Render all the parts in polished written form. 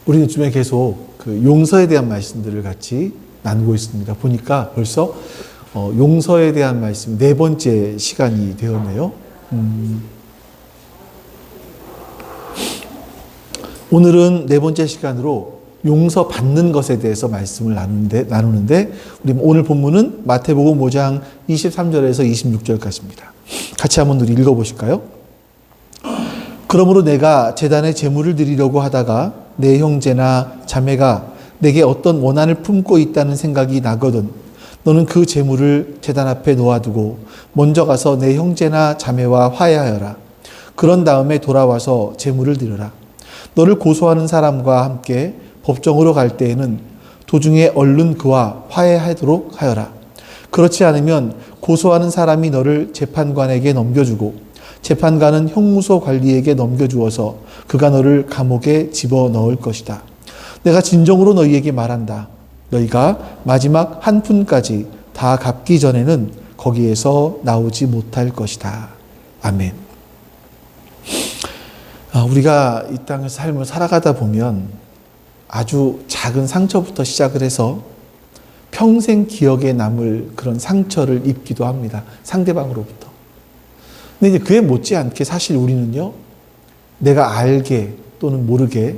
우리 요즘에 계속 그 용서에 대한 말씀들을 같이 나누고 있습니다. 보니까 벌써 용서에 대한 말씀 4번째 시간이 되었네요. 오늘은 4번째 시간으로 용서받는 것에 대해서 말씀을 나누는데 우리 오늘 본문은 마태복음 5장 23절에서 26절까지입니다. 같이 한번 우리 읽어보실까요? 그러므로 내가 제단에 제물을 드리려고 하다가 내 형제나 자매가 내게 어떤 원한을 품고 있다는 생각이 나거든 너는 그 제물을 제단 앞에 놓아두고 먼저 가서 내 형제나 자매와 화해하여라. 그런 다음에 돌아와서 제물을 드려라. 너를 고소하는 사람과 함께 법정으로 갈 때에는 도중에 얼른 그와 화해하도록 하여라. 그렇지 않으면 고소하는 사람이 너를 재판관에게 넘겨주고 재판관은 형무소 관리에게 넘겨주어서 그가 너를 감옥에 집어넣을 것이다. 내가 진정으로 너희에게 말한다. 너희가 마지막 한 푼까지 다 갚기 전에는 거기에서 나오지 못할 것이다. 아멘. 우리가 이 땅의 삶을 살아가다 보면 아주 작은 상처부터 시작을 해서 평생 기억에 남을 그런 상처를 입기도 합니다. 상대방으로부터. 근데 이제 그에 못지않게 사실 우리는요, 내가 알게 또는 모르게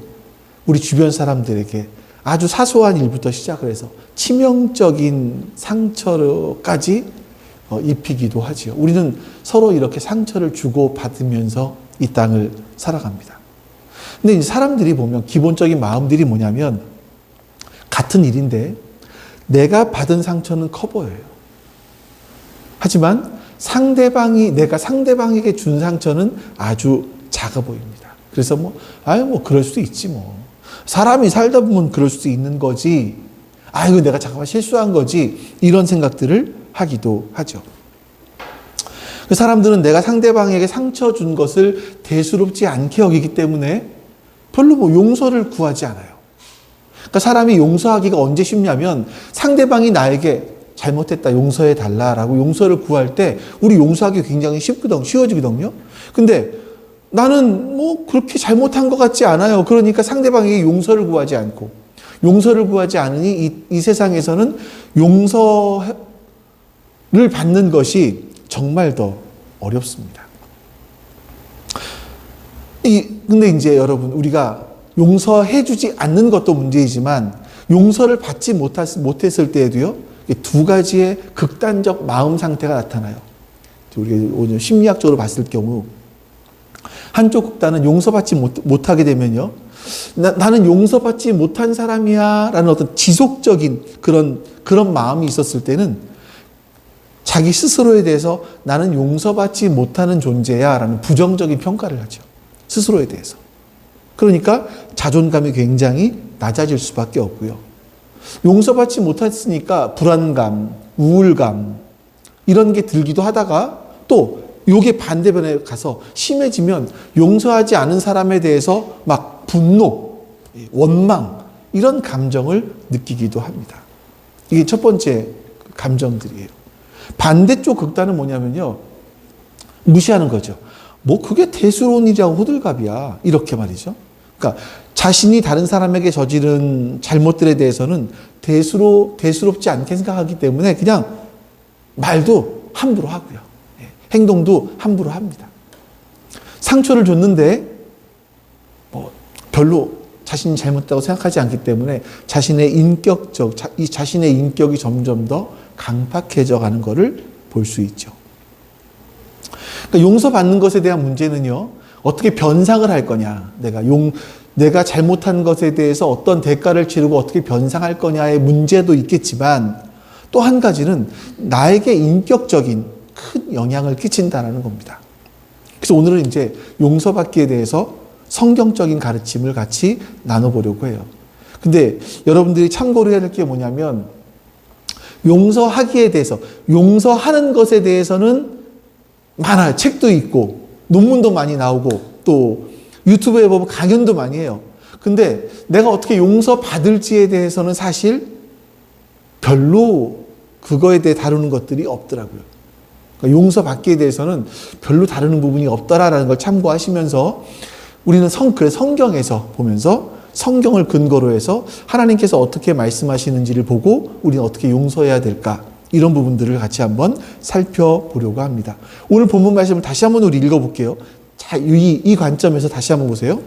우리 주변 사람들에게 아주 사소한 일부터 시작을 해서 치명적인 상처까지 입히기도 하지요. 우리는 서로 이렇게 상처를 주고 받으면서 이 땅을 살아갑니다. 근데 이제 사람들이 보면 기본적인 마음들이 뭐냐면 같은 일인데 내가 받은 상처는 커 보여요. 하지만 내가 상대방에게 준 상처는 아주 작아 보입니다. 그래서 그럴 수도 있지 뭐. 사람이 살다 보면 그럴 수도 있는 거지. 내가 잠깐만 실수한 거지. 이런 생각들을 하기도 하죠. 사람들은 내가 상대방에게 상처 준 것을 대수롭지 않게 여기기 때문에 별로 용서를 구하지 않아요. 그러니까 사람이 용서하기가 언제 쉽냐면 상대방이 나에게 잘못했다, 용서해 달라라고 용서를 구할 때 우리 용서하기 굉장히 쉬워지거든요. 근데 나는 그렇게 잘못한 것 같지 않아요. 그러니까 상대방에게 용서를 구하지 않으니 이 세상에서는 용서를 받는 것이 정말 더 어렵습니다. 근데 이제 여러분, 우리가 용서해주지 않는 것도 문제이지만 용서를 받지 못했을 때에도요, 2가지의 극단적 마음 상태가 나타나요. 우리가 오늘 심리학적으로 봤을 경우 한쪽 극단은 용서받지 못하게 되면요, 나는 용서받지 못한 사람이야 라는 어떤 지속적인 그런 마음이 있었을 때는 자기 스스로에 대해서 나는 용서받지 못하는 존재야 라는 부정적인 평가를 하죠. 스스로에 대해서. 그러니까 자존감이 굉장히 낮아질 수밖에 없고요. 용서받지 못했으니까 불안감, 우울감 이런 게 들기도 하다가 또 요게 반대편에 가서 심해지면 용서하지 않은 사람에 대해서 막 분노, 원망 이런 감정을 느끼기도 합니다. 이게 첫 번째 감정들이에요. 반대쪽 극단은 뭐냐면요, 무시하는 거죠. 그게 대수로운 일이라고 호들갑이야. 이렇게 말이죠. 그러니까 자신이 다른 사람에게 저지른 잘못들에 대해서는 대수롭지 않게 생각하기 때문에 그냥 말도 함부로 하고요. 행동도 함부로 합니다. 상처를 줬는데 별로 자신이 잘못했다고 생각하지 않기 때문에 자신의 인격이 점점 더 강팍해져 가는 것을 볼 수 있죠. 그러니까 용서받는 것에 대한 문제는요, 어떻게 변상을 할 거냐. 내가 잘못한 것에 대해서 어떤 대가를 치르고 어떻게 변상할 거냐의 문제도 있겠지만 또 한 가지는 나에게 인격적인 큰 영향을 끼친다는 겁니다. 그래서 오늘은 이제 용서받기에 대해서 성경적인 가르침을 같이 나눠보려고 해요. 근데 여러분들이 참고로 해야 될 게 뭐냐면 용서하기에 대해서, 용서하는 것에 대해서는 많아요. 책도 있고 논문도 많이 나오고 또 유튜브에 보면 강연도 많이 해요. 근데 내가 어떻게 용서받을지에 대해서는 사실 별로 그거에 대해 다루는 것들이 없더라고요. 그러니까 용서받기에 대해서는 별로 다루는 부분이 없더라라는 걸 참고하시면서 우리는 성경에서 보면서 성경을 근거로 해서 하나님께서 어떻게 말씀하시는지를 보고 우리는 어떻게 용서해야 될까? 이런 부분들을 같이 한번 살펴보려고 합니다. 오늘 본문 말씀을 다시 한번 우리 읽어볼게요. 자, 이 관점에서 다시 한번 보세요.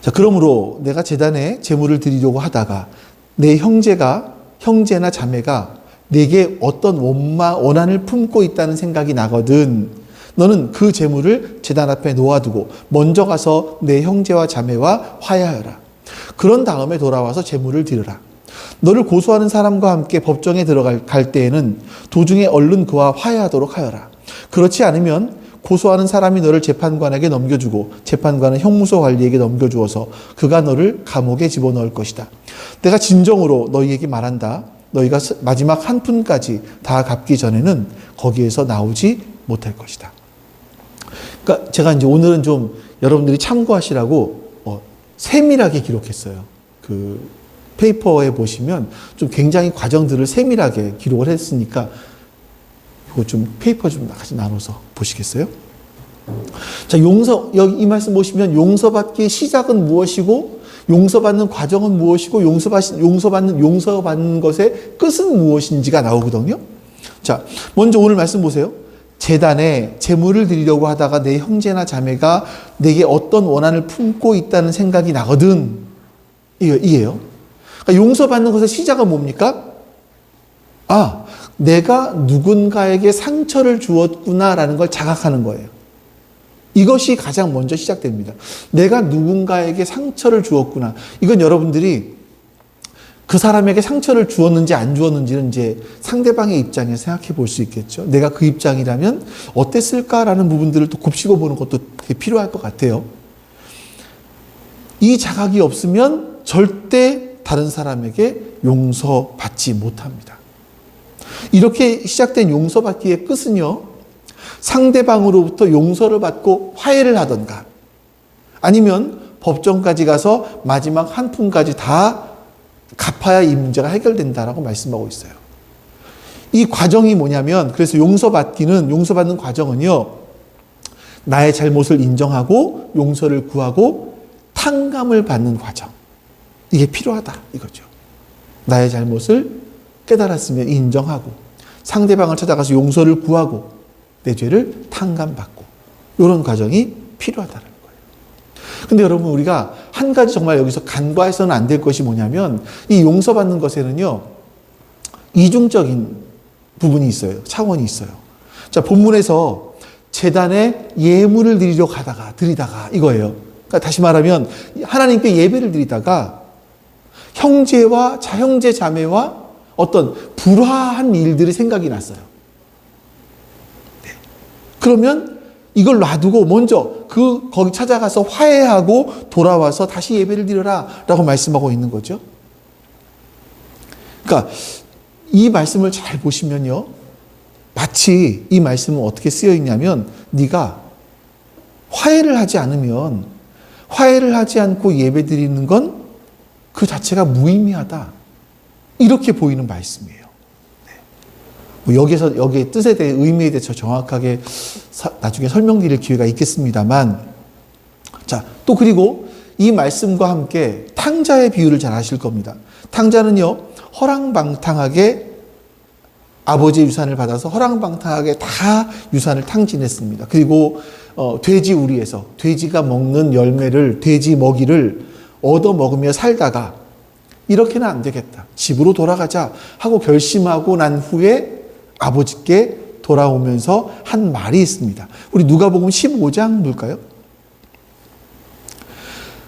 자, 그러므로 내가 제단에 제물을 드리려고 하다가 내 형제나 자매가 내게 어떤 원한을 품고 있다는 생각이 나거든. 너는 그 제물을 제단 앞에 놓아두고 먼저 가서 내 형제와 자매와 화해하여라. 그런 다음에 돌아와서 제물을 드려라. 너를 고소하는 사람과 함께 법정에 들어갈 때에는 도중에 얼른 그와 화해하도록 하여라. 그렇지 않으면 고소하는 사람이 너를 재판관에게 넘겨주고 재판관은 형무소 관리에게 넘겨주어서 그가 너를 감옥에 집어넣을 것이다. 내가 진정으로 너희에게 말한다. 너희가 마지막 한 푼까지 다 갚기 전에는 거기에서 나오지 못할 것이다. 그러니까 제가 이제 오늘은 좀 여러분들이 참고하시라고 세밀하게 기록했어요. 그 페이퍼에 보시면 좀 굉장히 과정들을 세밀하게 기록을 했으니까 이거 좀 페이퍼 좀 같이 나눠서 보시겠어요? 자, 여기 이 말씀 보시면 용서받기의 시작은 무엇이고 용서받는 과정은 무엇이고 용서받는 것의 끝은 무엇인지가 나오거든요. 자, 먼저 오늘 말씀 보세요. 제단에 제물을 드리려고 하다가 내 형제나 자매가 내게 어떤 원한을 품고 있다는 생각이 나거든. 이게요. 그러니까 용서받는 것의 시작은 뭡니까? 아, 내가 누군가에게 상처를 주었구나라는 걸 자각하는 거예요. 이것이 가장 먼저 시작됩니다. 내가 누군가에게 상처를 주었구나. 이건 여러분들이 그 사람에게 상처를 주었는지 안 주었는지는 이제 상대방의 입장에서 생각해 볼 수 있겠죠. 내가 그 입장이라면 어땠을까라는 부분들을 또 곱씹어 보는 것도 되게 필요할 것 같아요. 이 자각이 없으면 절대 다른 사람에게 용서받지 못합니다. 이렇게 시작된 용서받기의 끝은요, 상대방으로부터 용서를 받고 화해를 하던가 아니면 법정까지 가서 마지막 한 푼까지 다 갚아야 이 문제가 해결된다라고 말씀하고 있어요. 이 과정이 뭐냐면, 그래서 용서받는 과정은요, 나의 잘못을 인정하고 용서를 구하고 탕감을 받는 과정. 이게 필요하다 이거죠. 나의 잘못을 깨달았으면 인정하고 상대방을 찾아가서 용서를 구하고 내 죄를 탕감받고 이런 과정이 필요하다는 거예요. 근데 여러분, 우리가 한 가지 정말 여기서 간과해서는 안 될 것이 뭐냐면, 이 용서받는 것에는요, 이중적인 부분이 있어요. 차원이 있어요. 자, 본문에서 제단에 예물을 드리다가 이거예요. 그러니까 다시 말하면 하나님께 예배를 드리다가 형제 자매와 어떤 불화한 일들이 생각이 났어요. 네. 그러면 이걸 놔두고 먼저 거기 찾아가서 화해하고 돌아와서 다시 예배를 드려라 라고 말씀하고 있는 거죠. 그러니까 이 말씀을 잘 보시면요, 마치 이 말씀은 어떻게 쓰여 있냐면, 네가 화해를 하지 않고 예배 드리는 건 그 자체가 무의미하다, 이렇게 보이는 말씀이에요. 네. 여기에 뜻에 대해, 의미에 대해서 정확하게 나중에 설명드릴 기회가 있겠습니다만, 자, 또 그리고 이 말씀과 함께 탕자의 비유를 잘 아실 겁니다. 탕자는요, 허랑방탕하게 아버지의 유산을 받아서 허랑방탕하게 다 유산을 탕진했습니다. 그리고 돼지 우리에서 돼지가 먹는 돼지 먹이를 얻어 먹으며 살다가 이렇게는 안 되겠다, 집으로 돌아가자 하고 결심하고 난 후에 아버지께 돌아오면서 한 말이 있습니다. 우리 누가복음 15장 볼까요?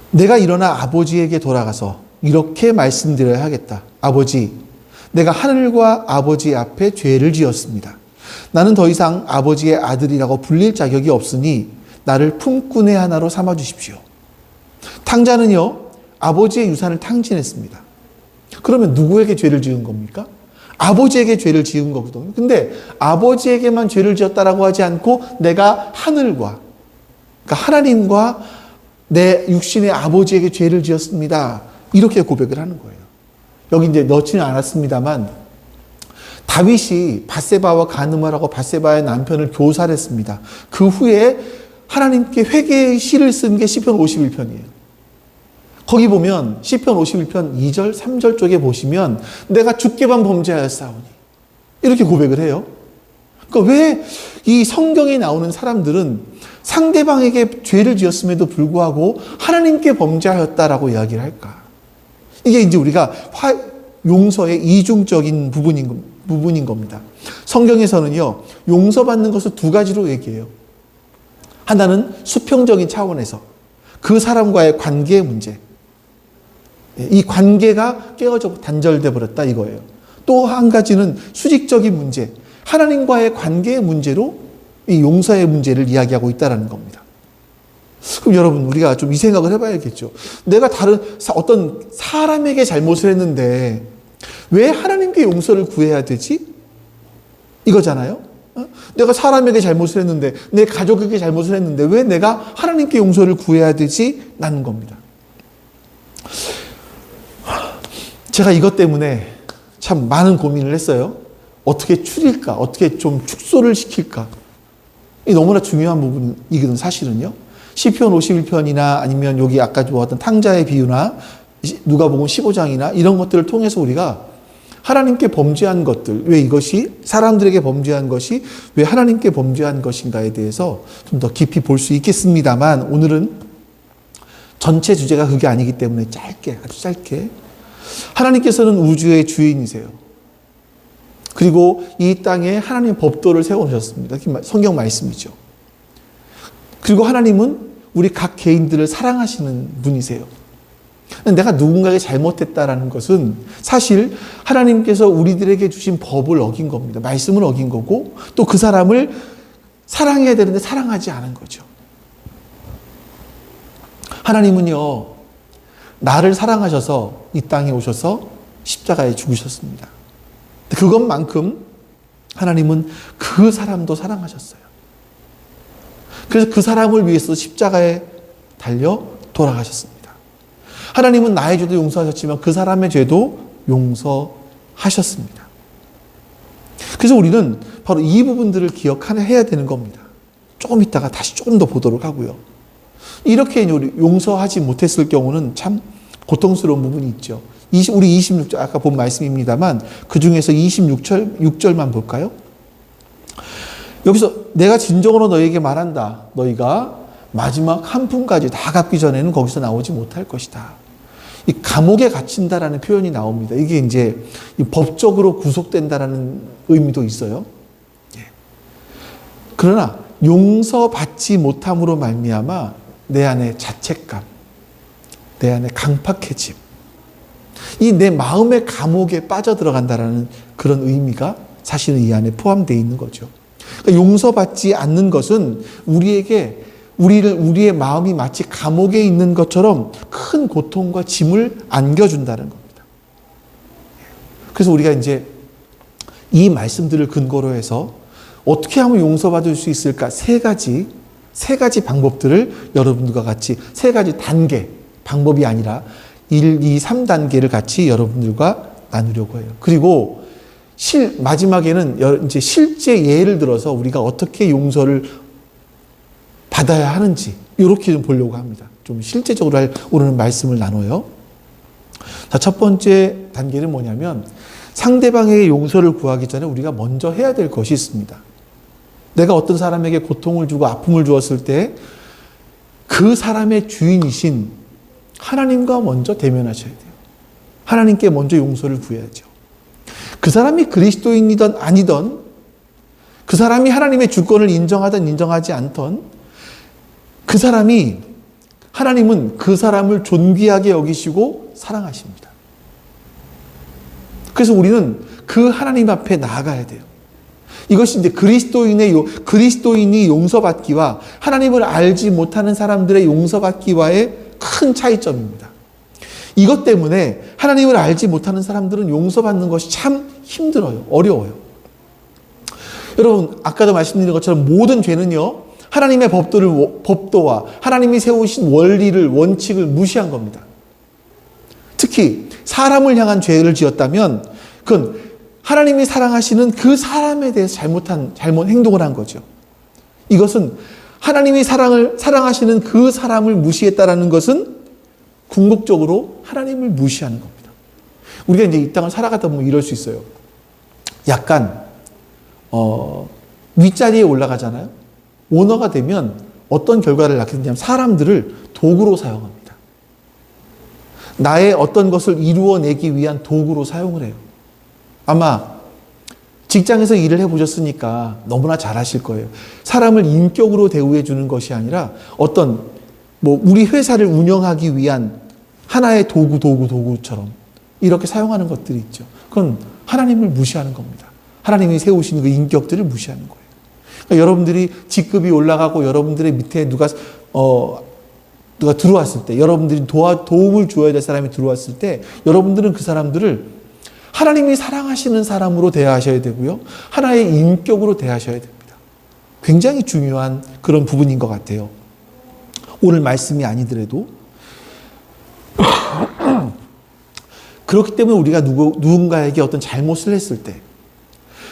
내가 일어나 아버지에게 돌아가서 이렇게 말씀드려야 하겠다. 아버지, 내가 하늘과 아버지 앞에 죄를 지었습니다. 나는 더 이상 아버지의 아들이라고 불릴 자격이 없으니 나를 품꾼의 하나로 삼아 주십시오. 탕자는요, 아버지의 유산을 탕진했습니다. 그러면 누구에게 죄를 지은 겁니까? 아버지에게 죄를 지은 거거든요. 근데 아버지에게만 죄를 지었다라고 하지 않고 내가 하늘과, 그러니까 하나님과 내 육신의 아버지에게 죄를 지었습니다, 이렇게 고백을 하는 거예요. 여기 이제 넣지는 않았습니다만, 다윗이 밧세바와 간음을 하고 밧세바의 남편을 교살했습니다. 그 후에 하나님께 회개의 시를 쓴 게 시편 51편이에요. 거기 보면 시편 51편 2절, 3절 쪽에 보시면 내가 주께만 범죄하였사오니 이렇게 고백을 해요. 그러니까 왜 이 성경에 나오는 사람들은 상대방에게 죄를 지었음에도 불구하고 하나님께 범죄하였다라고 이야기를 할까? 이게 이제 우리가 용서의 이중적인 부분인 겁니다. 성경에서는요, 용서받는 것을 두 가지로 얘기해요. 하나는 수평적인 차원에서 그 사람과의 관계의 문제. 이 관계가 깨어져 단절돼 버렸다 이거예요. 또 한 가지는 수직적인 문제. 하나님과의 관계의 문제로 이 용서의 문제를 이야기하고 있다는 겁니다. 그럼 여러분, 우리가 좀 이 생각을 해봐야겠죠. 내가 어떤 사람에게 잘못을 했는데 왜 하나님께 용서를 구해야 되지? 이거잖아요. 내가 사람에게 잘못을 했는데, 내 가족에게 잘못을 했는데 왜 내가 하나님께 용서를 구해야 되지? 라는 겁니다. 제가 이것 때문에 참 많은 고민을 했어요. 어떻게 줄일까? 어떻게 좀 축소를 시킬까? 이 너무나 중요한 부분이거든, 사실은요. 시편 51편이나 아니면 여기 아까 보았던 탕자의 비유나 누가복음 15장이나 이런 것들을 통해서 우리가 하나님께 범죄한 것들, 왜 이것이 사람들에게 범죄한 것이 왜 하나님께 범죄한 것인가에 대해서 좀 더 깊이 볼 수 있겠습니다만, 오늘은 전체 주제가 그게 아니기 때문에 짧게, 아주 짧게, 하나님께서는 우주의 주인이세요. 그리고 이 땅에 하나님 법도를 세워놓으셨습니다. 성경 말씀이죠. 그리고 하나님은 우리 각 개인들을 사랑하시는 분이세요. 내가 누군가에게 잘못했다라는 것은 사실 하나님께서 우리들에게 주신 법을 어긴 겁니다. 말씀을 어긴 거고, 또 그 사람을 사랑해야 되는데 사랑하지 않은 거죠. 하나님은요, 나를 사랑하셔서 이 땅에 오셔서 십자가에 죽으셨습니다. 그것만큼 하나님은 그 사람도 사랑하셨어요. 그래서 그 사람을 위해서 십자가에 달려 돌아가셨습니다. 하나님은 나의 죄도 용서하셨지만 그 사람의 죄도 용서하셨습니다. 그래서 우리는 바로 이 부분들을 기억해야 되는 겁니다. 조금 있다가 다시 조금 더 보도록 하고요. 이렇게 용서하지 못했을 경우는 참 고통스러운 부분이 있죠. 우리 26절, 아까 본 말씀입니다만 그 중에서 26절만 볼까요? 여기서 내가 진정으로 너희에게 말한다. 너희가 마지막 한 푼까지 다 갚기 전에는 거기서 나오지 못할 것이다. 이 감옥에 갇힌다라는 표현이 나옵니다. 이게 이제 법적으로 구속된다라는 의미도 있어요. 그러나 용서받지 못함으로 말미암아 내 안에 자책감, 내 안에 강팍해짐, 이 내 마음의 감옥에 빠져들어간다라는 그런 의미가 사실은 이 안에 포함되어 있는 거죠. 그러니까 용서받지 않는 것은 우리의 마음이 마치 감옥에 있는 것처럼 큰 고통과 짐을 안겨준다는 겁니다. 그래서 우리가 이제 이 말씀들을 근거로 해서 어떻게 하면 용서받을 수 있을까? 세 가지 방법들을 여러분들과 같이 세 가지 단계, 방법이 아니라 1, 2, 3단계를 같이 여러분들과 나누려고 해요. 그리고 마지막에는 이제 실제 예를 들어서 우리가 어떻게 용서를 받아야 하는지 이렇게 좀 보려고 합니다. 좀 실제적으로 오늘 말씀을 나눠요. 자, 첫 번째 단계는 뭐냐면 상대방에게 용서를 구하기 전에 우리가 먼저 해야 될 것이 있습니다. 내가 어떤 사람에게 고통을 주고 아픔을 주었을 때 그 사람의 주인이신 하나님과 먼저 대면하셔야 돼요. 하나님께 먼저 용서를 구해야죠. 그 사람이 그리스도인이든 아니든, 그 사람이 하나님의 주권을 인정하든 인정하지 않든, 하나님은 그 사람을 존귀하게 여기시고 사랑하십니다. 그래서 우리는 그 하나님 앞에 나아가야 돼요. 이것이 이제 그리스도인이 용서받기와 하나님을 알지 못하는 사람들의 용서받기와의 큰 차이점입니다. 이것 때문에 하나님을 알지 못하는 사람들은 용서받는 것이 참 힘들어요. 어려워요. 여러분, 아까도 말씀드린 것처럼 모든 죄는요, 하나님의 법도와 하나님이 세우신 원칙을 무시한 겁니다. 특히 사람을 향한 죄를 지었다면 그건 하나님이 사랑하시는 그 사람에 대해서 잘못 행동을 한 거죠. 이것은 하나님이 사랑하시는 그 사람을 무시했다라는 것은 궁극적으로 하나님을 무시하는 겁니다. 우리가 이제 이 땅을 살아가다 보면 이럴 수 있어요. 약간 윗자리에 올라가잖아요. 오너가 되면 어떤 결과를 낳게 되냐면 사람들을 도구로 사용합니다. 나의 어떤 것을 이루어내기 위한 도구로 사용을 해요. 아마 직장에서 일을 해보셨으니까 너무나 잘 아실 거예요. 사람을 인격으로 대우해 주는 것이 아니라 어떤 우리 회사를 운영하기 위한 하나의 도구처럼 이렇게 사용하는 것들이 있죠. 그건 하나님을 무시하는 겁니다. 하나님이 세우신 그 인격들을 무시하는 거예요. 그러니까 여러분들이 직급이 올라가고 여러분들의 밑에 누가 들어왔을 때, 여러분들이 도움을 주어야 될 사람이 들어왔을 때, 여러분들은 그 사람들을 하나님이 사랑하시는 사람으로 대하셔야 되고요. 하나의 인격으로 대하셔야 됩니다. 굉장히 중요한 그런 부분인 것 같아요. 오늘 말씀이 아니더라도. 그렇기 때문에 우리가 누군가에게 어떤 잘못을 했을 때,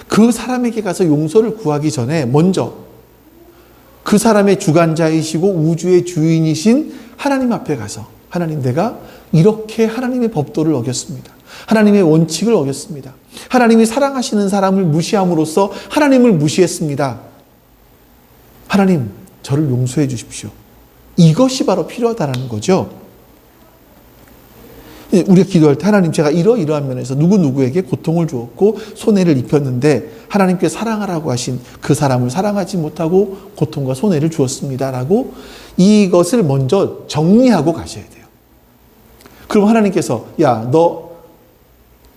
그 사람에게 가서 용서를 구하기 전에 먼저 그 사람의 주관자이시고 우주의 주인이신 하나님 앞에 가서, 하나님, 내가 이렇게 하나님의 법도를 어겼습니다. 하나님의 원칙을 어겼습니다. 하나님이 사랑하시는 사람을 무시함으로써 하나님을 무시했습니다. 하나님, 저를 용서해 주십시오. 이것이 바로 필요하다는 거죠. 우리가 기도할 때, 하나님, 제가 이러이러한 면에서 누구누구에게 고통을 주었고 손해를 입혔는데 하나님께 사랑하라고 하신 그 사람을 사랑하지 못하고 고통과 손해를 주었습니다라고 이것을 먼저 정리하고 가셔야 돼요. 그럼 하나님께서, 야, 너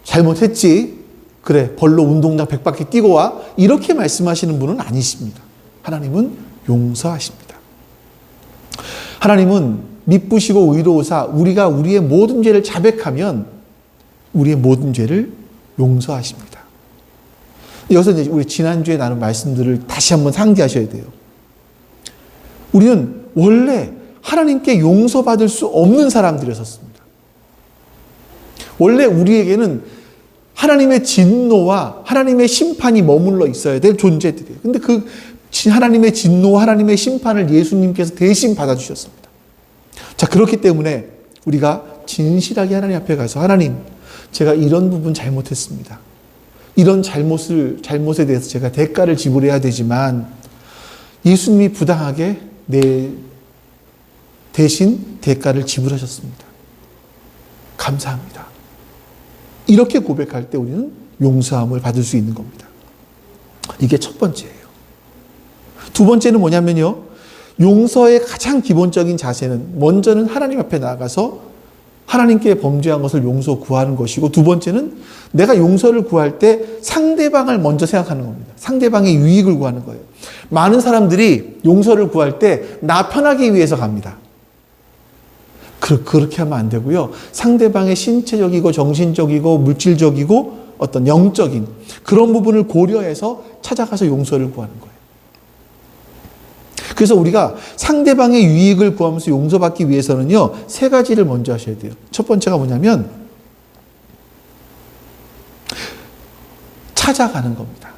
잘못했지? 그래, 벌로 운동장 100바퀴 뛰고 와. 이렇게 말씀하시는 분은 아니십니다. 하나님은 용서하십니다. 하나님은 미쁘시고 의로우사 우리가 우리의 모든 죄를 자백하면 우리의 모든 죄를 용서하십니다. 여기서 이제 우리 지난주에 나눈 말씀들을 다시 한번 상기하셔야 돼요. 우리는 원래 하나님께 용서받을 수 없는 사람들이었습니다. 원래 우리에게는 하나님의 진노와 하나님의 심판이 머물러 있어야 될 존재들이에요. 근데 그 하나님의 진노와 하나님의 심판을 예수님께서 대신 받아주셨습니다. 자, 그렇기 때문에 우리가 진실하게 하나님 앞에 가서, 하나님, 제가 이런 부분 잘못했습니다. 이런 잘못에 대해서 제가 대가를 지불해야 되지만 예수님이 부당하게 내 대신 대가를 지불하셨습니다. 감사합니다. 이렇게 고백할 때 우리는 용서함을 받을 수 있는 겁니다. 이게 첫 번째예요. 두 번째는 뭐냐면요. 용서의 가장 기본적인 자세는 먼저는 하나님 앞에 나아가서 하나님께 범죄한 것을 용서 구하는 것이고, 두 번째는 내가 용서를 구할 때 상대방을 먼저 생각하는 겁니다. 상대방의 유익을 구하는 거예요. 많은 사람들이 용서를 구할 때 나 편하기 위해서 갑니다. 그렇게 하면 안 되고요. 상대방의 신체적이고 정신적이고 물질적이고 어떤 영적인 그런 부분을 고려해서 찾아가서 용서를 구하는 거예요. 그래서 우리가 상대방의 유익을 구하면서 용서받기 위해서는요, 세 가지를 먼저 하셔야 돼요. 첫 번째가 뭐냐면 찾아가는 겁니다.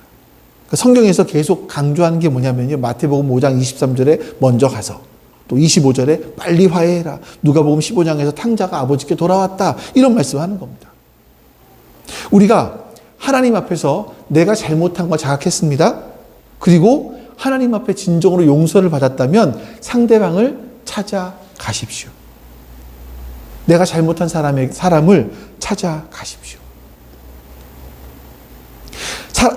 성경에서 계속 강조하는 게 뭐냐면요, 마태복음 5장 23절에 먼저 가서, 또 25절에 빨리 화해해라. 누가복음 15장에서 탕자가 아버지께 돌아왔다. 이런 말씀을 하는 겁니다. 우리가 하나님 앞에서 내가 잘못한 거 자각했습니다. 그리고 하나님 앞에 진정으로 용서를 받았다면 상대방을 찾아가십시오. 내가 잘못한 사람을 찾아가십시오.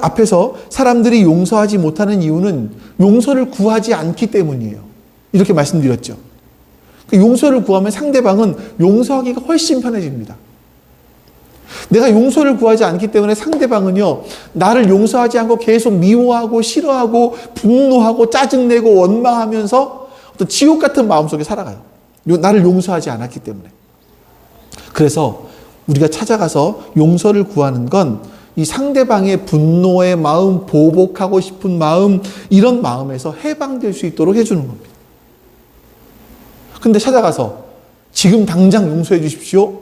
앞에서 사람들이 용서하지 못하는 이유는 용서를 구하지 않기 때문이에요. 이렇게 말씀드렸죠. 용서를 구하면 상대방은 용서하기가 훨씬 편해집니다. 내가 용서를 구하지 않기 때문에 상대방은요, 나를 용서하지 않고 계속 미워하고 싫어하고 분노하고 짜증내고 원망하면서 어떤 지옥 같은 마음속에 살아가요. 나를 용서하지 않았기 때문에. 그래서 우리가 찾아가서 용서를 구하는 건 이 상대방의 분노의 마음, 보복하고 싶은 마음, 이런 마음에서 해방될 수 있도록 해주는 겁니다. 근데 찾아가서 지금 당장 용서해 주십시오.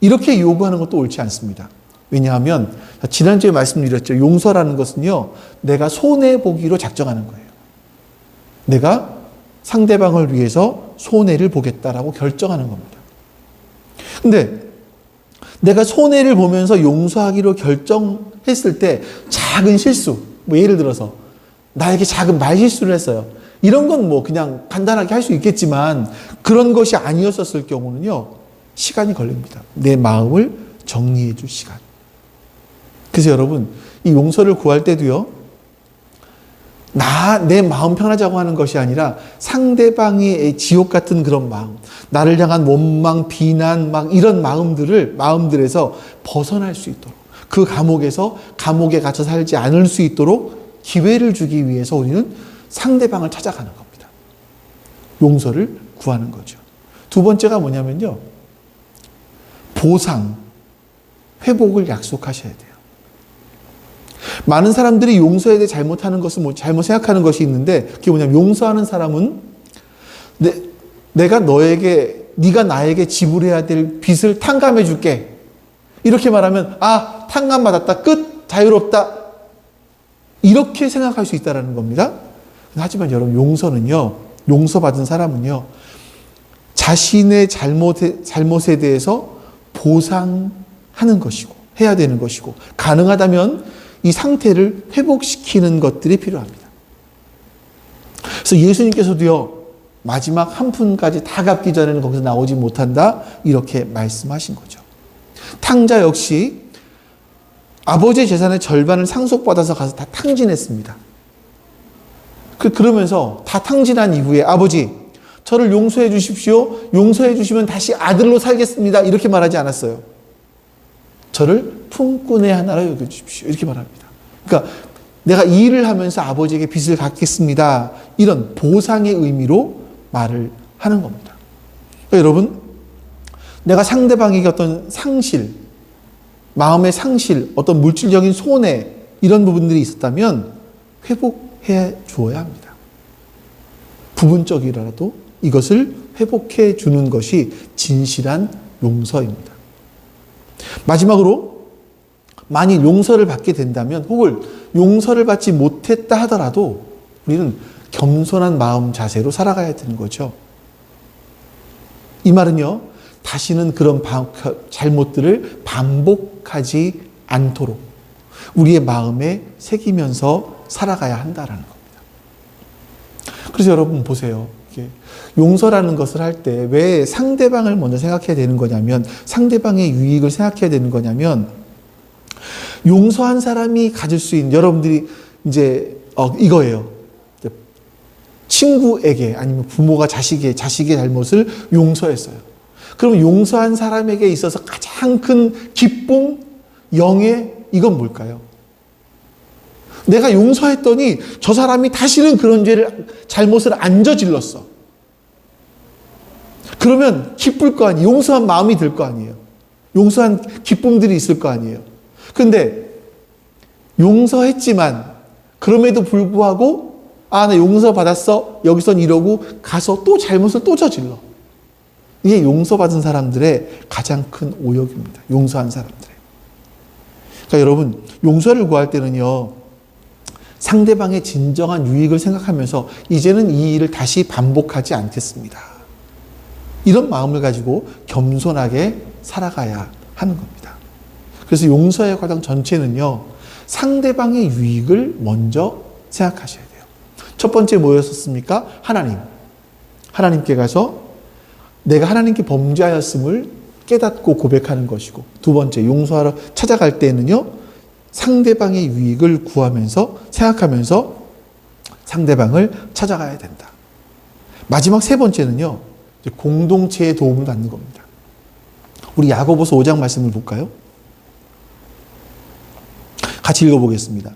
이렇게 요구하는 것도 옳지 않습니다. 왜냐하면 지난주에 말씀드렸죠. 용서라는 것은요, 내가 손해보기로 작정하는 거예요. 내가 상대방을 위해서 손해를 보겠다라고 결정하는 겁니다. 근데 내가 손해를 보면서 용서하기로 결정했을 때 작은 실수, 뭐 예를 들어서 나에게 작은 말실수를 했어요. 이런 건 뭐 그냥 간단하게 할 수 있겠지만 그런 것이 아니었었을 경우는요, 시간이 걸립니다. 내 마음을 정리해 줄 시간. 그래서 여러분, 이 용서를 구할 때도요, 내 마음 편하자고 하는 것이 아니라 상대방의 지옥 같은 그런 마음, 나를 향한 원망, 비난, 막 이런 마음들에서 벗어날 수 있도록, 그 감옥에 갇혀 살지 않을 수 있도록 기회를 주기 위해서 우리는 상대방을 찾아가는 겁니다. 용서를 구하는 거죠. 두 번째가 뭐냐면요, 보상, 회복을 약속하셔야 돼요. 많은 사람들이 용서에 대해 잘못하는 것은 잘못 생각하는 것이 있는데, 그게 뭐냐면, 용서하는 사람은 내가 네가 나에게 지불해야 될 빚을 탕감해 줄게. 이렇게 말하면, 탕감 받았다, 끝, 자유롭다. 이렇게 생각할 수 있다는 겁니다. 하지만 여러분, 용서받은 사람은요, 자신의 잘못에 대해서 보상하는 것이고, 해야 되는 것이고, 가능하다면 이 상태를 회복시키는 것들이 필요합니다. 그래서 예수님께서도요, 마지막 한 푼까지 다 갚기 전에는 거기서 나오지 못한다, 이렇게 말씀하신 거죠. 탕자 역시 아버지의 재산의 절반을 상속받아서 가서 다 탕진했습니다. 그러면서 다 탕진한 이후에, 아버지, 저를 용서해 주십시오. 용서해 주시면 다시 아들로 살겠습니다. 이렇게 말하지 않았어요. 저를 품꾼의 하나로 여겨주십시오. 이렇게 말합니다. 그러니까 내가 이 일을 하면서 아버지에게 빚을 갚겠습니다. 이런 보상의 의미로 말을 하는 겁니다. 그러니까 여러분, 내가 상대방에게 어떤 상실, 마음의 상실, 어떤 물질적인 손해, 이런 부분들이 있었다면 회복해 주어야 합니다. 부분적이라도 이것을 회복해 주는 것이 진실한 용서입니다. 마지막으로, 만일 용서를 받게 된다면, 혹은 용서를 받지 못했다 하더라도 우리는 겸손한 마음 자세로 살아가야 되는 거죠. 이 말은요, 다시는 그런 잘못들을 반복하지 않도록 우리의 마음에 새기면서 살아가야 한다는 겁니다. 그래서 여러분 보세요. 용서라는 것을 할 때 왜 상대방을 먼저 생각해야 되는 거냐면, 상대방의 유익을 생각해야 되는 거냐면, 용서한 사람이 가질 수 있는, 여러분들이 이제 이거예요. 친구에게 아니면 부모가 자식의 잘못을 용서했어요. 그럼 용서한 사람에게 있어서 가장 큰 기쁨, 영예, 이건 뭘까요? 내가 용서했더니 저 사람이 다시는 그런 잘못을 안 저질렀어. 그러면 기쁠 거 아니에요. 용서한 마음이 들 거 아니에요. 용서한 기쁨들이 있을 거 아니에요. 근데 용서했지만 그럼에도 불구하고 나 용서받았어. 여기선 이러고 가서 또 잘못을 또 저질러. 이게 용서받은 사람들의 가장 큰 오역입니다. 용서한 사람들의. 그러니까 여러분, 용서를 구할 때는요, 상대방의 진정한 유익을 생각하면서 이제는 이 일을 다시 반복하지 않겠습니다. 이런 마음을 가지고 겸손하게 살아가야 하는 겁니다. 그래서 용서의 과정 전체는요, 상대방의 유익을 먼저 생각하셔야 돼요. 첫 번째 뭐였었습니까? 하나님께 가서 내가 하나님께 범죄하였음을 깨닫고 고백하는 것이고, 두 번째, 용서하러 찾아갈 때는요, 상대방의 유익을 구하면서, 생각하면서 상대방을 찾아가야 된다. 마지막 세 번째는요, 공동체의 도움을 받는 겁니다. 우리 야고보서 5장 말씀을 볼까요? 같이 읽어보겠습니다.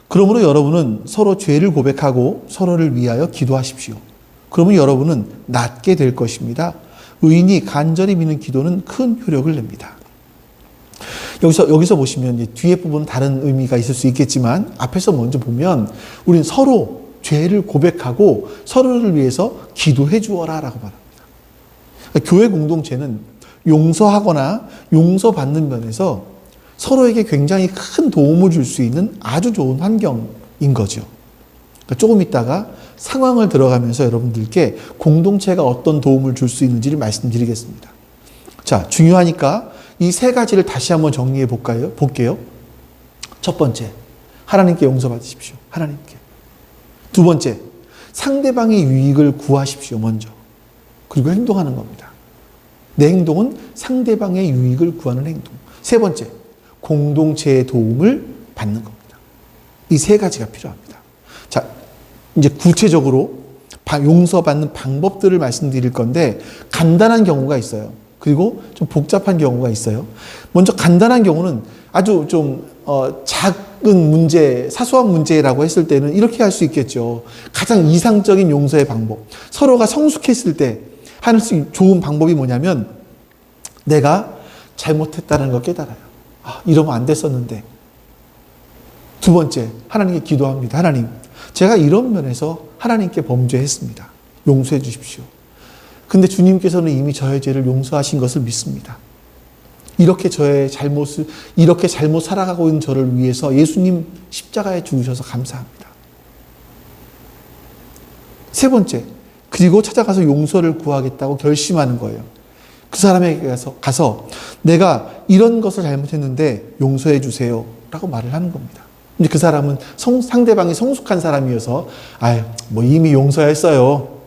그러므로 여러분은 서로 죄를 고백하고 서로를 위하여 기도하십시오. 그러면 여러분은 낫게 될 것입니다. 의인이 간절히 믿는 기도는 큰 효력을 냅니다. 여기서 보시면 이제 뒤에 부분은 다른 의미가 있을 수 있겠지만, 앞에서 먼저 보면 우리는 서로 죄를 고백하고 서로를 위해서 기도해 주어라 라고 말합니다. 교회 공동체는 용서하거나 용서받는 면에서 서로에게 굉장히 큰 도움을 줄 수 있는 아주 좋은 환경인 거죠. 조금 있다가 상황을 들어가면서 여러분들께 공동체가 어떤 도움을 줄 수 있는지를 말씀드리겠습니다. 자, 중요하니까 이 세 가지를 다시 한번 정리해 볼게요. 첫 번째, 하나님께 용서받으십시오. 하나님께. 두 번째, 상대방의 유익을 구하십시오. 먼저. 그리고 행동하는 겁니다. 내 행동은 상대방의 유익을 구하는 행동. 세 번째, 공동체의 도움을 받는 겁니다. 이 세 가지가 필요합니다. 자, 이제 구체적으로 용서받는 방법들을 말씀드릴 건데, 간단한 경우가 있어요. 그리고 좀 복잡한 경우가 있어요. 먼저 간단한 경우는 아주 좀 작은 문제, 사소한 문제라고 했을 때는 이렇게 할 수 있겠죠. 가장 이상적인 용서의 방법. 서로가 성숙했을 때 할 수 있는 좋은 방법이 뭐냐면, 내가 잘못했다는 걸 깨달아요. 아, 이러면 안 됐었는데. 두 번째, 하나님께 기도합니다. 하나님, 제가 이런 면에서 하나님께 범죄했습니다. 용서해 주십시오. 근데 주님께서는 이미 저의 죄를 용서하신 것을 믿습니다. 이렇게 이렇게 잘못 살아가고 있는 저를 위해서 예수님 십자가에 죽으셔서 감사합니다. 세 번째, 그리고 찾아가서 용서를 구하겠다고 결심하는 거예요. 그 사람에게 가서 내가 이런 것을 잘못했는데 용서해 주세요 라고 말을 하는 겁니다. 근데 그 사람은 상대방이 성숙한 사람이어서 뭐 이미 용서했어요.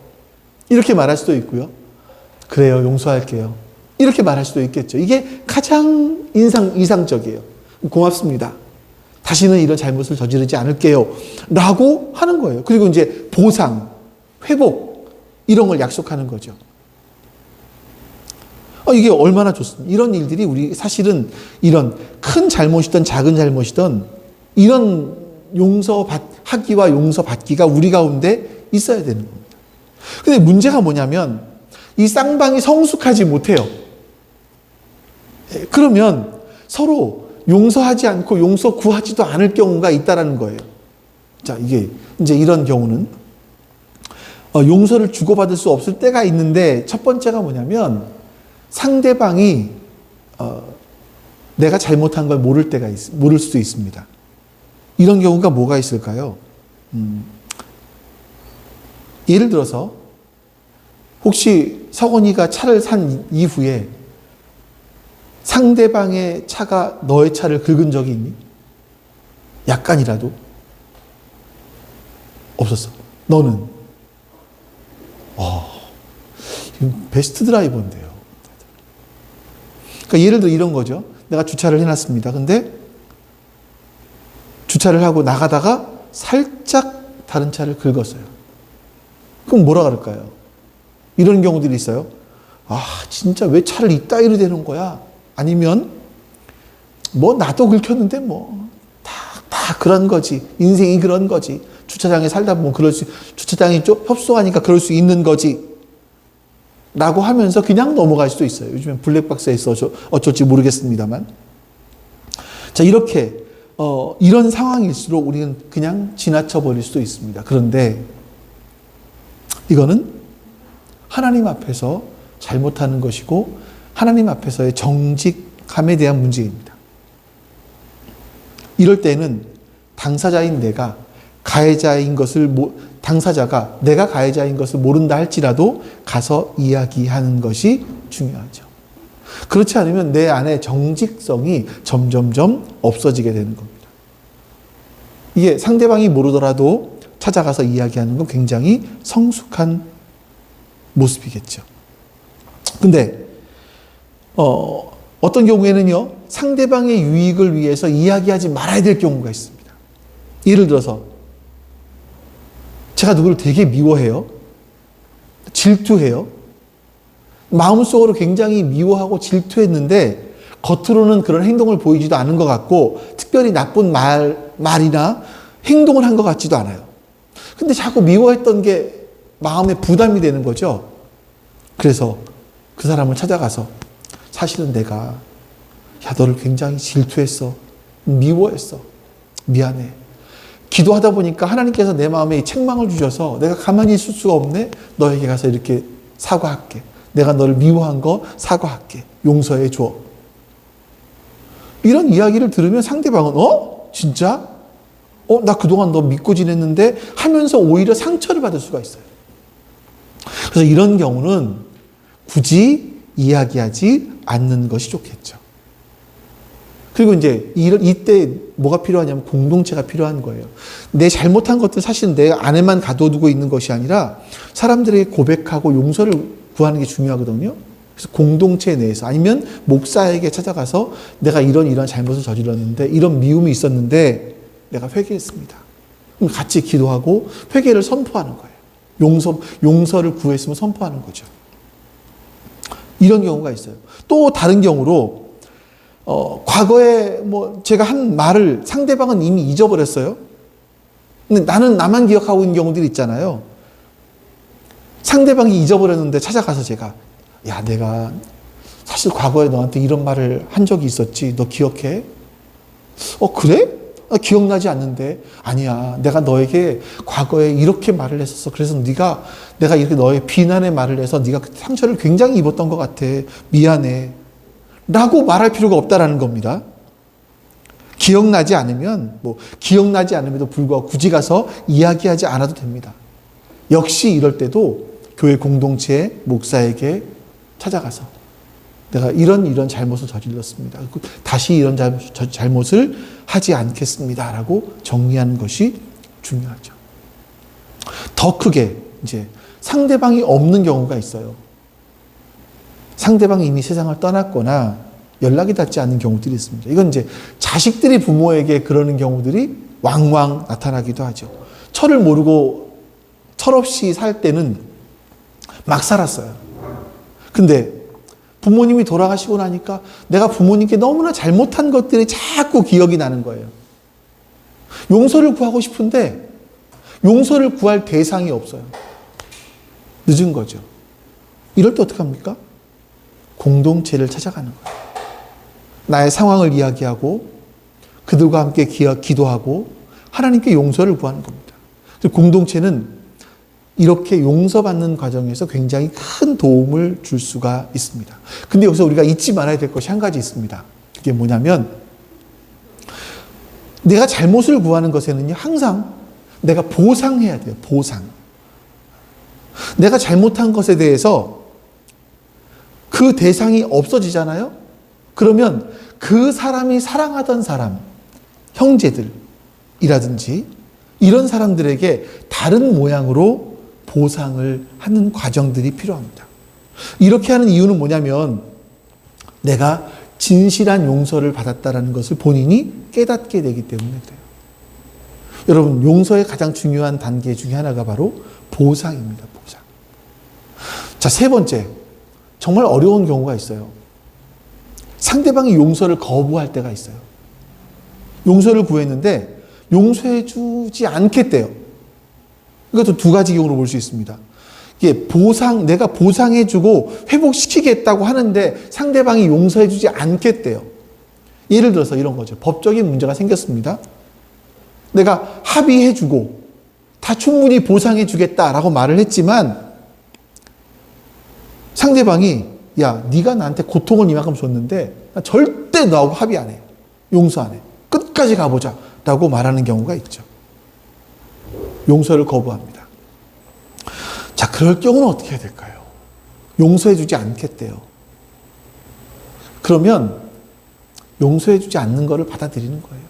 이렇게 말할 수도 있고요. 그래요, 용서할게요. 이렇게 말할 수도 있겠죠. 이게 가장 이상적이에요. 고맙습니다. 다시는 이런 잘못을 저지르지 않을게요. 라고 하는 거예요. 그리고 이제 보상, 회복, 이런 걸 약속하는 거죠. 이게 얼마나 좋습니까? 이런 일들이 우리 사실은 이런 큰 잘못이든 작은 잘못이든 이런 용서하기와 용서받기가 우리 가운데 있어야 되는 겁니다. 근데 문제가 뭐냐면 이 쌍방이 성숙하지 못해요. 그러면 서로 용서하지 않고 용서 구하지도 않을 경우가 있다라는 거예요. 자, 이게 이제 이런 경우는 용서를 주고받을 수 없을 때가 있는데, 첫 번째가 뭐냐면 상대방이 내가 잘못한 걸 모를 수도 있습니다. 이런 경우가 뭐가 있을까요? 예를 들어서 혹시 서건이가 차를 산 이후에 상대방의 차가 너의 차를 긁은 적이 있니? 약간이라도? 없었어. 너는? 베스트 드라이버인데요. 그러니까 예를 들어 이런 거죠. 내가 주차를 해놨습니다. 근데 주차를 하고 나가다가 살짝 다른 차를 긁었어요. 그럼 뭐라 그럴까요? 이런 경우들이 있어요. 진짜 왜 차를 이따위로 대는 거야? 아니면 뭐 나도 긁혔는데 다 그런 거지. 인생이 그런 거지. 주차장에 살다 보면 주차장이 좀 협소하니까 그럴 수 있는 거지. 라고 하면서 그냥 넘어갈 수도 있어요. 요즘엔 블랙박스에서 어쩔지 모르겠습니다만. 자, 이렇게 이런 상황일수록 우리는 그냥 지나쳐 버릴 수도 있습니다. 그런데 이거는 하나님 앞에서 잘못하는 것이고 하나님 앞에서의 정직함에 대한 문제입니다. 이럴 때는 당사자인 내가 당사자가 내가 가해자인 것을 모른다 할지라도 가서 이야기하는 것이 중요하죠. 그렇지 않으면 내 안에 정직성이 점점점 없어지게 되는 겁니다. 이게 상대방이 모르더라도 찾아가서 이야기하는 건 굉장히 성숙한 모습이겠죠. 근데 어떤 경우에는요, 상대방의 유익을 위해서 이야기하지 말아야 될 경우가 있습니다. 예를 들어서 제가 누구를 되게 미워해요. 질투해요. 마음속으로 굉장히 미워하고 질투했는데 겉으로는 그런 행동을 보이지도 않은 것 같고 특별히 나쁜 말이나 행동을 한 것 같지도 않아요. 근데 자꾸 미워했던 게 마음에 부담이 되는 거죠. 그래서 그 사람을 찾아가서 사실은 내가 너를 굉장히 질투했어. 미워했어. 미안해. 기도하다 보니까 하나님께서 내 마음에 책망을 주셔서 내가 가만히 있을 수가 없네. 너에게 가서 이렇게 사과할게. 내가 너를 미워한 거 사과할게. 용서해 줘. 이런 이야기를 들으면 상대방은 진짜? 나 그동안 너 믿고 지냈는데 하면서 오히려 상처를 받을 수가 있어요. 그래서 이런 경우는 굳이 이야기하지 않는 것이 좋겠죠. 그리고 이제 이때 뭐가 필요하냐면 공동체가 필요한 거예요. 내 잘못한 것들 사실은 내 안에만 가둬두고 있는 것이 아니라 사람들에게 고백하고 용서를 구하는 게 중요하거든요. 그래서 공동체 내에서 아니면 목사에게 찾아가서 내가 이런 잘못을 저질렀는데 이런 미움이 있었는데 내가 회개했습니다. 그럼 같이 기도하고 회개를 선포하는 거예요. 용서를 구했으면 선포하는 거죠. 이런 경우가 있어요. 또 다른 경우로 과거에 제가 한 말을 상대방은 이미 잊어버렸어요. 근데 나만 기억하고 있는 경우들이 있잖아요. 상대방이 잊어버렸는데 찾아가서 제가 야, 내가 사실 과거에 너한테 이런 말을 한 적이 있었지. 너 기억해? 그래? 기억나지 않는데. 아니야. 내가 너에게 과거에 이렇게 말을 했었어. 그래서 내가 이렇게 너의 비난의 말을 해서 네가 상처를 굉장히 입었던 것 같아. 미안해. 라고 말할 필요가 없다라는 겁니다. 기억나지 않음에도 불구하고 굳이 가서 이야기하지 않아도 됩니다. 역시 이럴 때도 교회 공동체의 목사에게 찾아가서 내가 이런 잘못을 저질렀습니다. 다시 이런 잘못을 하지 않겠습니다. 라고 정리하는 것이 중요하죠. 더 크게 이제 상대방이 없는 경우가 있어요. 상대방이 이미 세상을 떠났거나 연락이 닿지 않는 경우들이 있습니다. 이건 이제 자식들이 부모에게 그러는 경우들이 왕왕 나타나기도 하죠. 철을 모르고 철없이 살 때는 막 살았어요. 근데 부모님이 돌아가시고 나니까 내가 부모님께 너무나 잘못한 것들이 자꾸 기억이 나는 거예요. 용서를 구하고 싶은데 용서를 구할 대상이 없어요. 늦은 거죠. 이럴 때 어떡합니까? 공동체를 찾아가는 거예요. 나의 상황을 이야기하고 그들과 함께 기도하고 하나님께 용서를 구하는 겁니다. 공동체는 이렇게 용서받는 과정에서 굉장히 큰 도움을 줄 수가 있습니다. 근데 여기서 우리가 잊지 말아야 될 것이 한 가지 있습니다. 그게 뭐냐면 내가 잘못을 구하는 것에는요, 항상 내가 보상해야 돼요. 보상. 내가 잘못한 것에 대해서 그 대상이 없어지잖아요? 그러면 그 사람이 사랑하던 사람, 형제들이라든지 이런 사람들에게 다른 모양으로 보상을 하는 과정들이 필요합니다. 이렇게 하는 이유는 뭐냐면 내가 진실한 용서를 받았다는 것을 본인이 깨닫게 되기 때문에 그래요. 여러분, 용서의 가장 중요한 단계 중에 하나가 바로 보상입니다. 보상. 자, 세 번째. 정말 어려운 경우가 있어요. 상대방이 용서를 거부할 때가 있어요. 용서를 구했는데 용서해 주지 않겠대요. 이것도 두 가지 경우로 볼 수 있습니다. 이게 내가 보상해주고 회복시키겠다고 하는데 상대방이 용서해주지 않겠대요. 예를 들어서 이런 거죠. 법적인 문제가 생겼습니다. 내가 합의해주고 다 충분히 보상해주겠다라고 말을 했지만 상대방이 야, 네가 나한테 고통을 이만큼 줬는데 나 절대 너하고 합의 안 해. 용서 안 해. 끝까지 가보자. 라고 말하는 경우가 있죠. 용서를 거부합니다. 자, 그럴 경우는 어떻게 해야 될까요? 용서해주지 않겠대요. 그러면 용서해주지 않는 것을 받아들이는 거예요.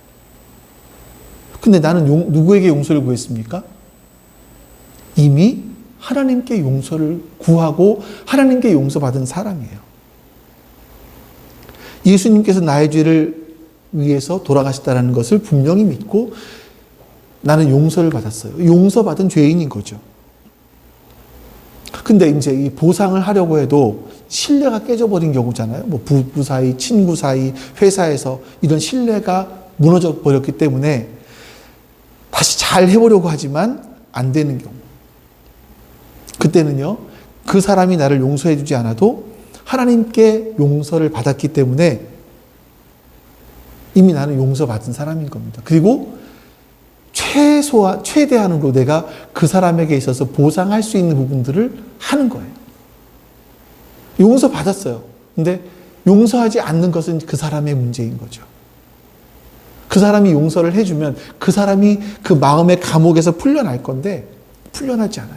근데 나는 누구에게 용서를 구했습니까? 이미 하나님께 용서를 구하고 하나님께 용서받은 사람이에요. 예수님께서 나의 죄를 위해서 돌아가셨다는 것을 분명히 믿고 나는 용서를 받았어요. 용서받은 죄인인 거죠. 근데 이제 이 보상을 하려고 해도 신뢰가 깨져버린 경우잖아요. 부부 사이, 친구 사이, 회사에서 이런 신뢰가 무너져 버렸기 때문에 다시 잘 해보려고 하지만 안 되는 경우. 그때는요, 그 사람이 나를 용서해 주지 않아도 하나님께 용서를 받았기 때문에 이미 나는 용서받은 사람인 겁니다. 그리고 최대한으로 내가 그 사람에게 있어서 보상할 수 있는 부분들을 하는 거예요. 용서받았어요. 근데 용서하지 않는 것은 그 사람의 문제인 거죠. 그 사람이 용서를 해주면 그 사람이 그 마음의 감옥에서 풀려날 건데 풀려나지 않아요.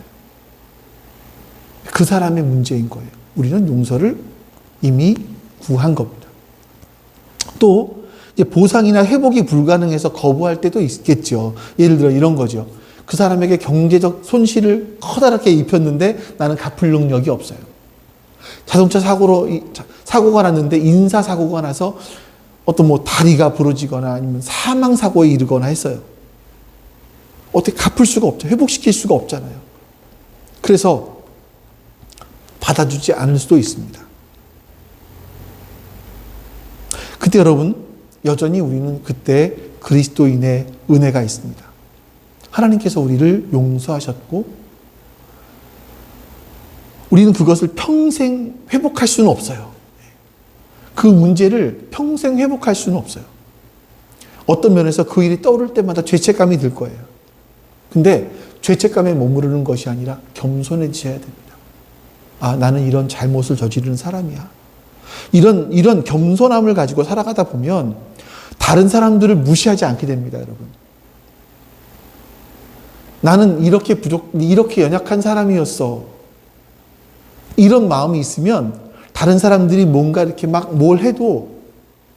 그 사람의 문제인 거예요. 우리는 용서를 이미 구한 겁니다. 또 이제 보상이나 회복이 불가능해서 거부할 때도 있겠죠. 예를 들어 이런 거죠. 그 사람에게 경제적 손실을 커다랗게 입혔는데 나는 갚을 능력이 없어요. 자동차 사고가 났는데 인사사고가 나서 어떤 다리가 부러지거나 아니면 사망사고에 이르거나 했어요. 어떻게 갚을 수가 없죠. 회복시킬 수가 없잖아요. 그래서 받아주지 않을 수도 있습니다. 그때 여러분, 여전히 우리는 그때 그리스도인의 은혜가 있습니다. 하나님께서 우리를 용서하셨고 우리는 그것을 평생 회복할 수는 없어요. 그 문제를 평생 회복할 수는 없어요. 어떤 면에서 그 일이 떠오를 때마다 죄책감이 들 거예요. 근데 죄책감에 머무르는 것이 아니라 겸손해져야 됩니다. 아, 나는 이런 잘못을 저지르는 사람이야. 이런 겸손함을 가지고 살아가다 보면 다른 사람들을 무시하지 않게 됩니다, 여러분. 나는 이렇게 연약한 사람이었어. 이런 마음이 있으면 다른 사람들이 뭔가 이렇게 막 뭘 해도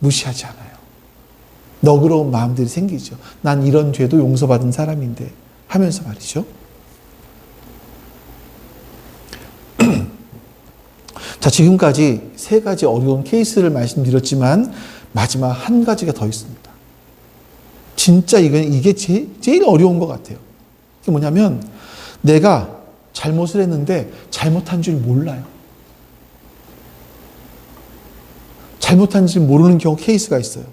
무시하지 않아요. 너그러운 마음들이 생기죠. 난 이런 죄도 용서받은 사람인데 하면서 말이죠. 자, 지금까지 3가지 어려운 케이스를 말씀드렸지만 마지막 한 가지가 더 있습니다. 진짜 이게 제일 어려운 것 같아요. 그게 뭐냐면 내가 잘못을 했는데 잘못한 줄 몰라요. 잘못한 줄 모르는 경우 케이스가 있어요.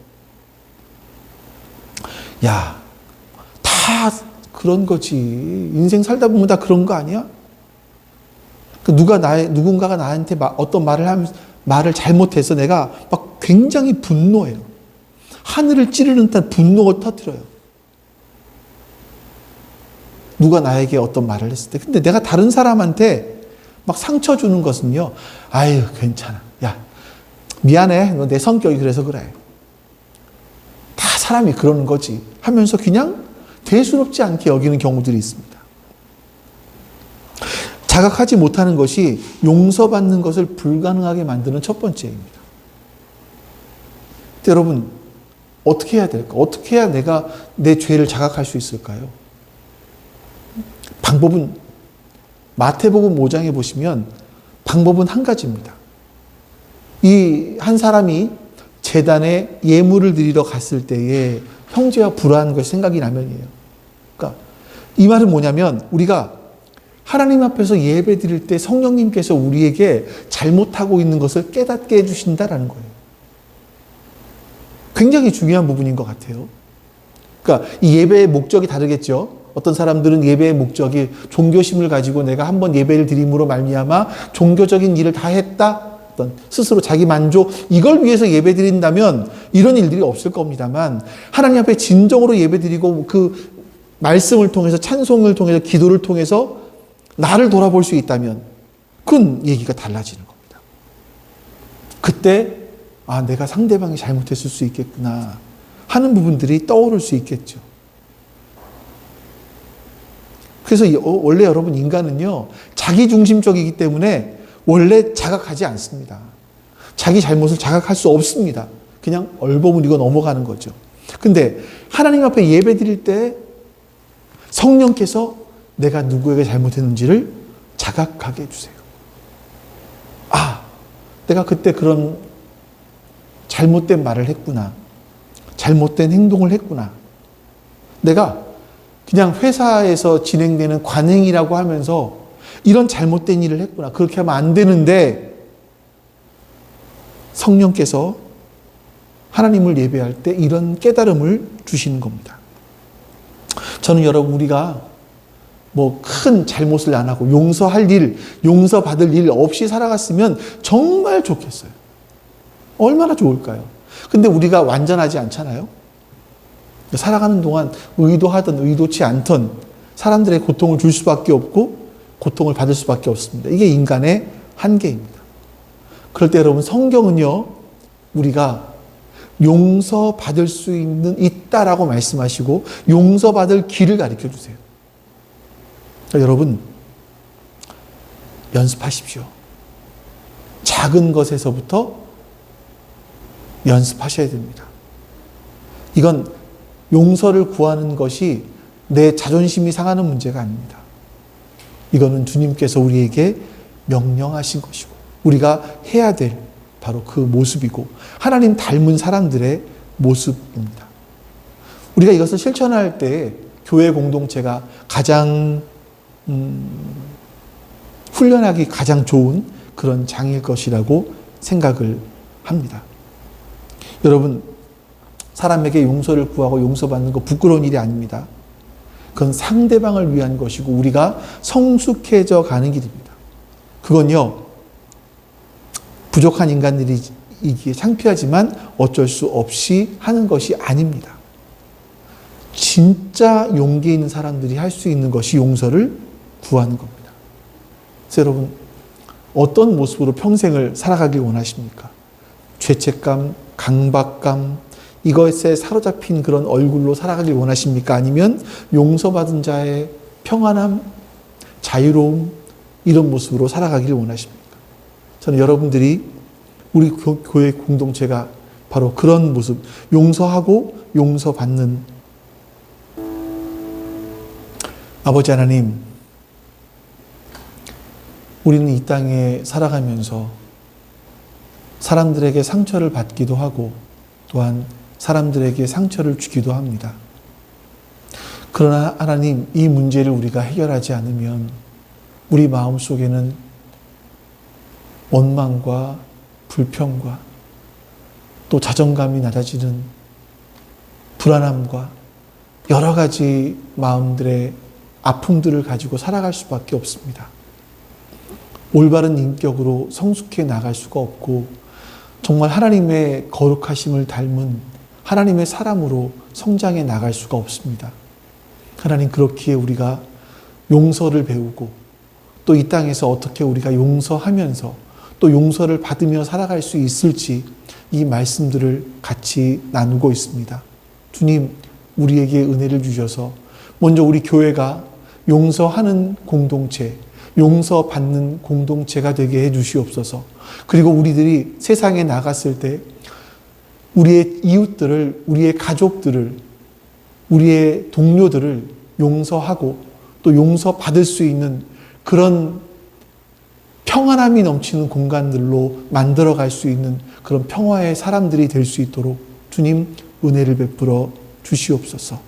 야, 다 그런 거지. 인생 살다 보면 다 그런 거 아니야? 누군가가 나한테 어떤 말을 잘못해서 내가 막 굉장히 분노해요. 하늘을 찌르는 듯한 분노가 터뜨려요. 누가 나에게 어떤 말을 했을 때. 근데 내가 다른 사람한테 막 상처 주는 것은요. 아유, 괜찮아. 야, 미안해. 너 내 성격이 그래서 그래. 다 사람이 그러는 거지. 하면서 그냥 대수롭지 않게 여기는 경우들이 있습니다. 자각하지 못하는 것이 용서받는 것을 불가능하게 만드는 첫 번째입니다. 여러분, 어떻게 해야 될까? 어떻게 해야 내가 내 죄를 자각할 수 있을까요? 방법은 마태복음 5장에 보시면 방법은 한 가지입니다. 이 한 사람이 제단에 예물을 드리러 갔을 때에 형제와 불화한 것이 생각이 나면이에요. 그러니까 이 말은 뭐냐면 우리가 하나님 앞에서 예배 드릴 때 성령님께서 우리에게 잘못하고 있는 것을 깨닫게 해주신다라는 거예요. 굉장히 중요한 부분인 것 같아요. 그러니까 이 예배의 목적이 다르겠죠. 어떤 사람들은 예배의 목적이 종교심을 가지고 내가 한번 예배를 드림으로 말미암아 종교적인 일을 다 했다. 어떤 스스로 자기 만족 이걸 위해서 예배 드린다면 이런 일들이 없을 겁니다만 하나님 앞에 진정으로 예배 드리고 그 말씀을 통해서 찬송을 통해서 기도를 통해서 나를 돌아볼 수 있다면 그건 얘기가 달라지는 겁니다. 그때 아, 내가 상대방이 잘못했을 수 있겠구나 하는 부분들이 떠오를 수 있겠죠. 그래서 원래 여러분 인간은요 자기중심적이기 때문에 원래 자각하지 않습니다. 자기 잘못을 자각할 수 없습니다. 그냥 얼버무리고 넘어가는 거죠. 근데 하나님 앞에 예배 드릴 때 성령께서 내가 누구에게 잘못했는지를 자각하게 해주세요. 아, 내가 그때 그런 잘못된 말을 했구나. 잘못된 행동을 했구나. 내가 그냥 회사에서 진행되는 관행이라고 하면서 이런 잘못된 일을 했구나. 그렇게 하면 안 되는데 성령께서 하나님을 예배할 때 이런 깨달음을 주시는 겁니다. 저는 여러분 우리가 뭐 큰 잘못을 안 하고 용서할 일, 용서받을 일 없이 살아갔으면 정말 좋겠어요. 얼마나 좋을까요? 근데 우리가 완전하지 않잖아요. 살아가는 동안 의도하든 의도치 않든 사람들의 고통을 줄 수밖에 없고 고통을 받을 수밖에 없습니다. 이게 인간의 한계입니다. 그럴 때 여러분 성경은요 우리가 용서받을 수 있다라고 말씀하시고 용서받을 길을 가르쳐 주세요. 그러니까 여러분, 연습하십시오. 작은 것에서부터 연습하셔야 됩니다. 이건 용서를 구하는 것이 내 자존심이 상하는 문제가 아닙니다. 이거는 주님께서 우리에게 명령하신 것이고 우리가 해야 될 바로 그 모습이고 하나님 닮은 사람들의 모습입니다. 우리가 이것을 실천할 때 교회 공동체가 가장 훈련하기 가장 좋은 그런 장일 것이라고 생각을 합니다. 여러분, 사람에게 용서를 구하고 용서받는 거 부끄러운 일이 아닙니다. 그건 상대방을 위한 것이고 우리가 성숙해져 가는 길입니다. 그건요, 부족한 인간들이기에 창피하지만 어쩔 수 없이 하는 것이 아닙니다. 진짜 용기 있는 사람들이 할 수 있는 것이 용서를 구하는 겁니다. 그래서 여러분, 어떤 모습으로 평생을 살아가길 원하십니까? 죄책감, 강박감, 이것에 사로잡힌 그런 얼굴로 살아가길 원하십니까? 아니면 용서받은 자의 평안함, 자유로움, 이런 모습으로 살아가길 원하십니까? 저는 여러분들이 우리 교회 공동체가 바로 그런 모습, 용서하고 용서받는 아버지 하나님, 우리는 이 땅에 살아가면서 사람들에게 상처를 받기도 하고 또한 사람들에게 상처를 주기도 합니다. 그러나 하나님, 이 문제를 우리가 해결하지 않으면 우리 마음속에는 원망과 불평과 또 자존감이 낮아지는 불안함과 여러 가지 마음들의 아픔들을 가지고 살아갈 수밖에 없습니다. 올바른 인격으로 성숙해 나갈 수가 없고 정말 하나님의 거룩하심을 닮은 하나님의 사람으로 성장해 나갈 수가 없습니다. 하나님, 그렇기에 우리가 용서를 배우고 또 이 땅에서 어떻게 우리가 용서하면서 또 용서를 받으며 살아갈 수 있을지 이 말씀들을 같이 나누고 있습니다. 주님, 우리에게 은혜를 주셔서 먼저 우리 교회가 용서하는 공동체, 용서받는 공동체가 되게 해 주시옵소서. 그리고 우리들이 세상에 나갔을 때 우리의 이웃들을, 우리의 가족들을, 우리의 동료들을 용서하고 또 용서받을 수 있는 그런 평안함이 넘치는 공간들로 만들어갈 수 있는 그런 평화의 사람들이 될 수 있도록 주님 은혜를 베풀어 주시옵소서.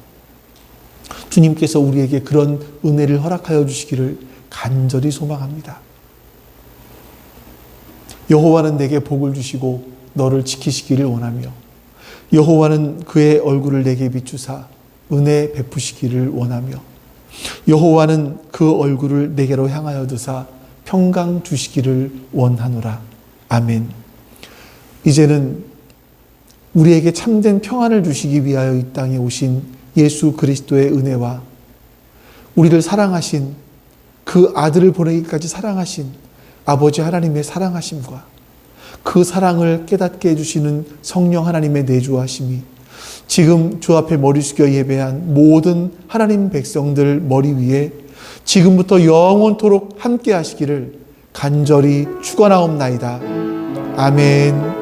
주님께서 우리에게 그런 은혜를 허락하여 주시기를 간절히 소망합니다. 여호와는 내게 복을 주시고 너를 지키시기를 원하며 여호와는 그의 얼굴을 내게 비추사 은혜 베푸시기를 원하며 여호와는 그 얼굴을 내게로 향하여 드사 평강 주시기를 원하노라. 아멘. 이제는 우리에게 참된 평안을 주시기 위하여 이 땅에 오신 예수 그리스도의 은혜와 우리를 사랑하신 그 아들을 보내기까지 사랑하신 아버지 하나님의 사랑하심과 그 사랑을 깨닫게 해주시는 성령 하나님의 내주하심이 지금 주 앞에 머리 숙여 예배한 모든 하나님 백성들 머리 위에 지금부터 영원토록 함께 하시기를 간절히 축원하옵나이다. 아멘.